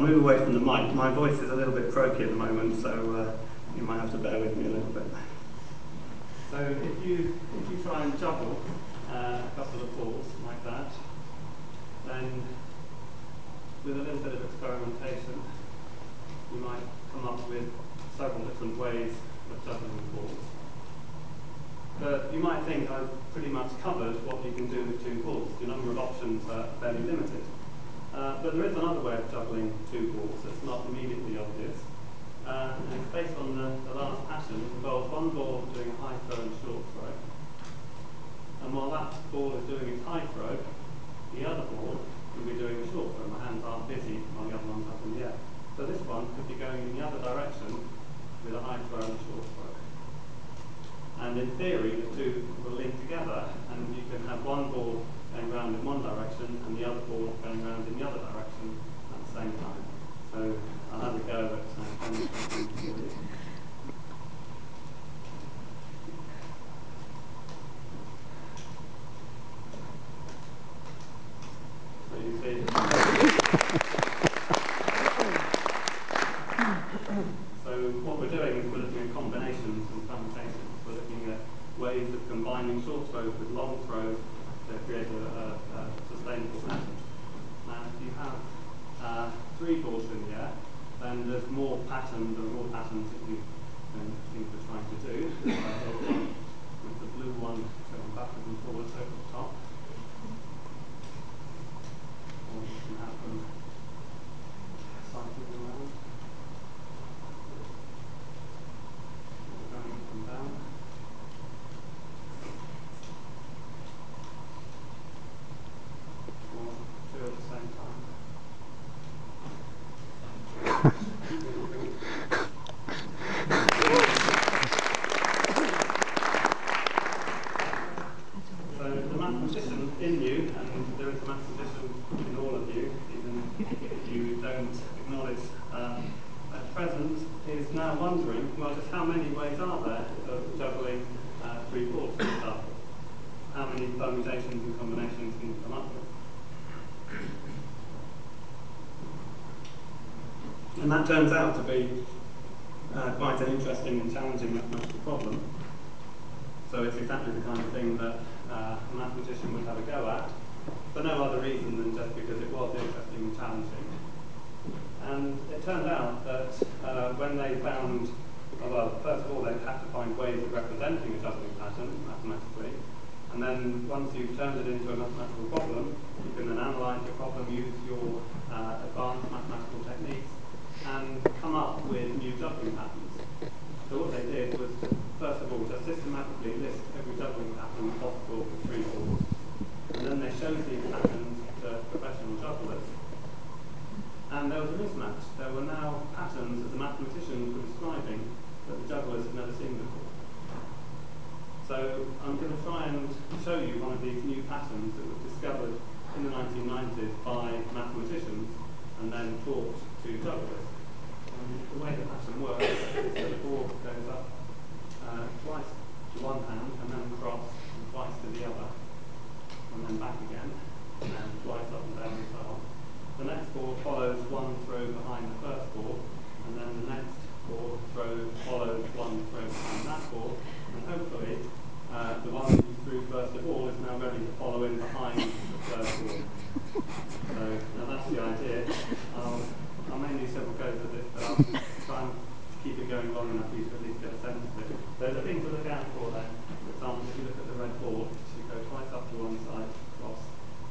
move away from the mic. My voice is a little bit croaky at the moment, so you might have to bear with me a little bit. So if you try and juggle a couple of balls like that, then with a little bit of experimentation, you might come up with several different ways of juggling the balls. But you might think I've pretty much covered what you can do with two balls. The number of options are fairly limited. But there is another way of juggling two balls that's not immediately obvious. And it's based on the last pattern. It involves one ball doing a high throw and short throw. And while that ball is doing its high throw, the other ball will be doing a short throw. My hands aren't busy while the other one's up in the air. So this one could be going in the other direction with a high throw and a short throw. And in theory, the two will link together, and you can have one ball going round in one direction and the other ball going round in the other direction at the same time. So I'll have a go at demonstrating for you. So you see. So what we're doing is we're looking at combinations and permutations. We're looking at ways of combining short throws with long throws to create a sustainable pattern. Now, if you have three balls in the air, then there's more patterns that you can think of trying to do. With the blue one going backwards and forwards over the top. Or you can have them cycling around. Going up and down. Or two at the same time. So the mathematician in you, and there is a mathematician in all of you, even if you don't acknowledge at present, is now wondering, well, just how many ways are there of juggling three balls, for example? How many permutations and combinations can you come up with? And that turns out to be quite an interesting and challenging mathematical problem. So it's exactly the kind of thing that a mathematician would have a go at, for no other reason than just because it was interesting and challenging. And it turned out that when they found, well, first of all, they had to find ways of representing a juggling pattern mathematically. And then once you've turned it into a mathematical problem, you can then analyze your problem, use your advanced mathematical techniques, and come up with new juggling patterns. So what they did was, first of all, just systematically list every juggling pattern possible for three balls. And then they showed these patterns to professional jugglers. And there was a mismatch. There were now patterns that the mathematicians were describing that the jugglers had never seen before. So I'm going to try and show you one of these new patterns that was discovered in the 1990s by mathematicians and then taught to jugglers. The way the pattern works is that the ball goes up twice to one hand and then across and twice to the other and then back again and twice up and down and so on. The next ball follows one throw behind the first ball, and then the next ball throw follows one throw behind that ball, and hopefully the one you threw first of all is now ready to follow in behind the third ball. So now that's the idea. I'll mainly do several goes at this, but I'll try and keep it going long enough for you to at least get a sense of it. So the thing to look out for then, for example, if you look at the red ball, it should go twice up to one side, cross,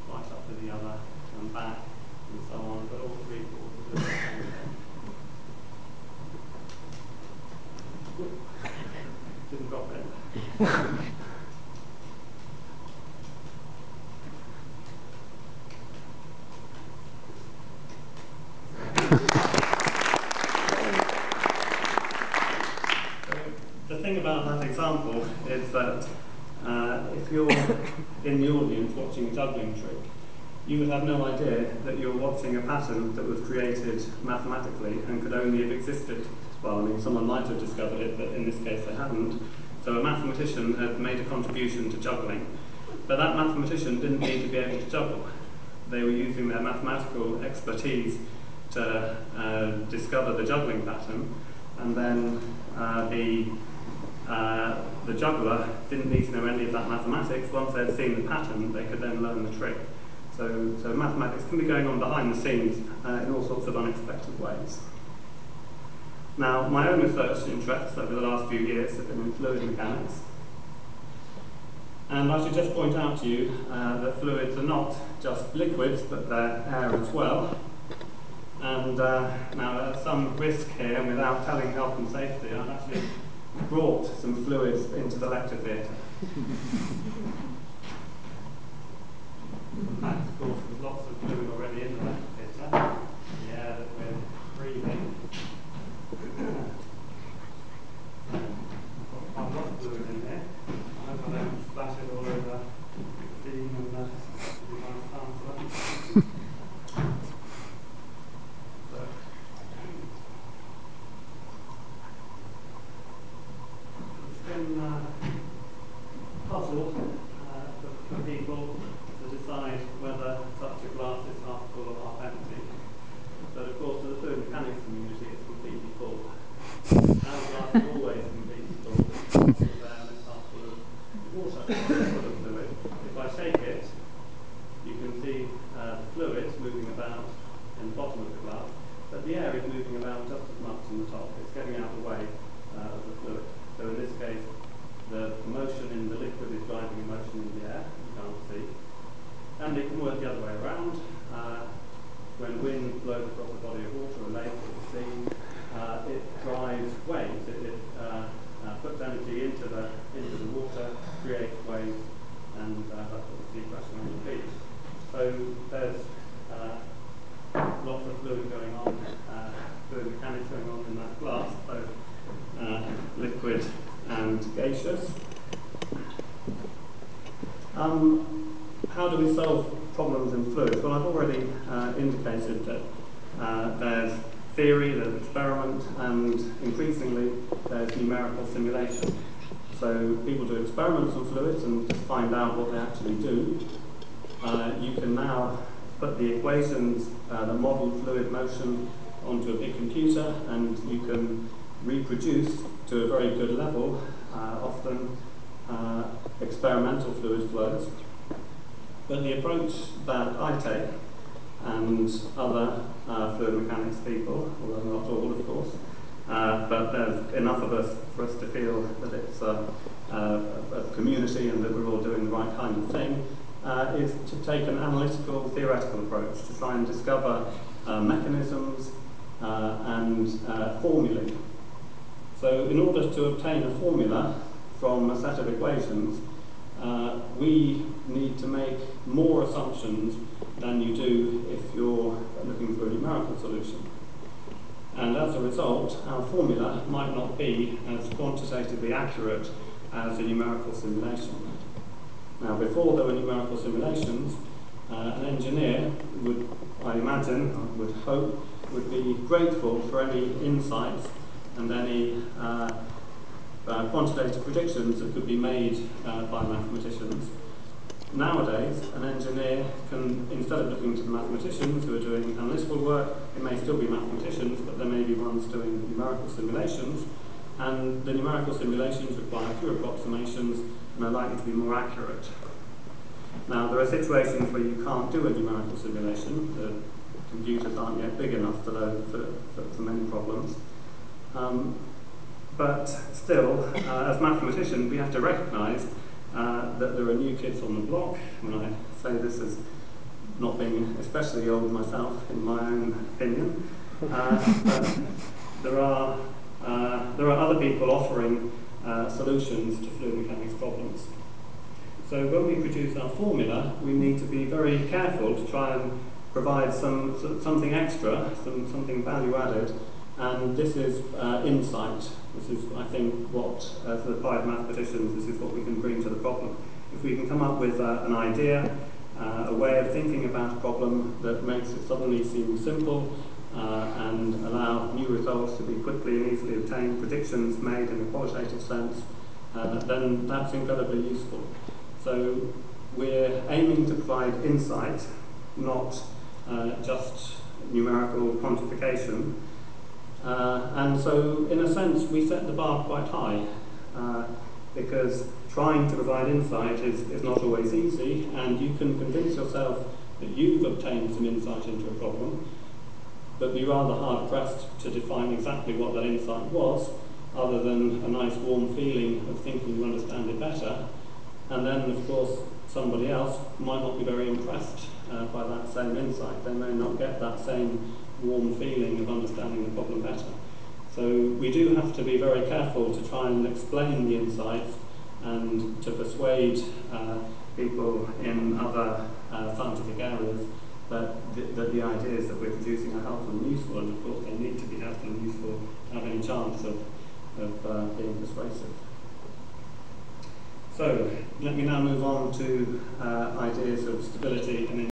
twice up to the other, and back, and so on, but all three balls are doing the same thing. Didn't drop it. The thing about that example is that if you're in the audience watching a juggling trick, you would have no idea that you're watching a pattern that was created mathematically and could only have existed. Well, I mean, someone might have discovered it, but in this case they hadn't. So a mathematician had made a contribution to juggling. But that mathematician didn't need to be able to juggle. They were using their mathematical expertise to discover the juggling pattern, and then the juggler didn't need to know any of that mathematics. Once they'd seen the pattern, they could then learn the trick. So mathematics can be going on behind the scenes in all sorts of unexpected ways. Now, my own research interests over the last few years have been in fluid mechanics. And I should just point out to you that fluids are not just liquids, but they're air as well. And now, at some risk here, and without telling health and safety, I've actually brought some fluids into the lecture theatre. In fact, of course, there's lots of fluid already in the lecture theatre, the air that we're breathing. I've got quite a lot of fluid in here. I hope I don't splash it all over the scene and puzzle for people to decide whether such a glass is half full or half empty. But of course, to the fluid mechanics community, it's completely full. Our glass is always completely full. It's half full of water, full of fluid. If I shake it, you can see the fluid moving about in the bottom of the glass, but the air is moving about just as much in the top. It's getting out of the way of the fluid. So in this case, the motion in the liquid is driving a motion in the air, you can't see. And it can work the other way around. When wind blows across a body of water, a lake or a sea, it drives waves. It puts energy into the water, creates waves, and that's what we see crashing on the beach. So there's lots of fluid going on, fluid mechanics going on in that glass, both liquid and gaseous. How do we solve problems in fluids? Well, I've already indicated that there's theory, there's experiment, and increasingly there's numerical simulation. So people do experiments on fluids and just find out what they actually do. You can now put the equations that model fluid motion onto a big computer, and you can reproduce to a very good level, often experimental fluid flows. But the approach that I take, and other fluid mechanics people, although not all of course, but there's enough of us for us to feel that it's a community and that we're all doing the right kind of thing, is to take an analytical, theoretical approach to try and discover mechanisms and formulae. So in order to obtain a formula from a set of equations, we need to make more assumptions than you do if you're looking for a numerical solution. And as a result, our formula might not be as quantitatively accurate as a numerical simulation. Now, before there were numerical simulations, an engineer would, I imagine, I would hope, would be grateful for any insights and any quantitative predictions that could be made by mathematicians. Nowadays, an engineer can, instead of looking to the mathematicians who are doing analytical work, it may still be mathematicians, but there may be ones doing numerical simulations, and the numerical simulations require fewer approximations and are likely to be more accurate. Now, there are situations where you can't do a numerical simulation. The computers aren't yet big enough to load for many problems. But still, as mathematicians, we have to recognise that there are new kids on the block. When I say this as not being especially old myself, in my own opinion, but there are other people offering solutions to fluid mechanics problems. So when we produce our formula, we need to be very careful to try and provide something extra, something value added, and this is insight. This is, I think, what, as the applied mathematicians, this is what we can bring to the problem. If we can come up with an idea, a way of thinking about a problem that makes it suddenly seem simple and allow new results to be quickly and easily obtained, predictions made in a qualitative sense, then that's incredibly useful. So we're aiming to provide insight, not just numerical quantification. And so, in a sense, we set the bar quite high, because trying to provide insight is not always easy, and you can convince yourself that you've obtained some insight into a problem, but be rather hard-pressed to define exactly what that insight was, other than a nice warm feeling of thinking you understand it better. And then, of course, somebody else might not be very impressed by that same insight. They may not get that same warm feeling of understanding the problem better. So we do have to be very careful to try and explain the insights and to persuade people in other scientific areas that the ideas that we're producing are helpful and useful, and of course they need to be helpful and useful to have any chance of being persuasive. So let me now move on to ideas of stability and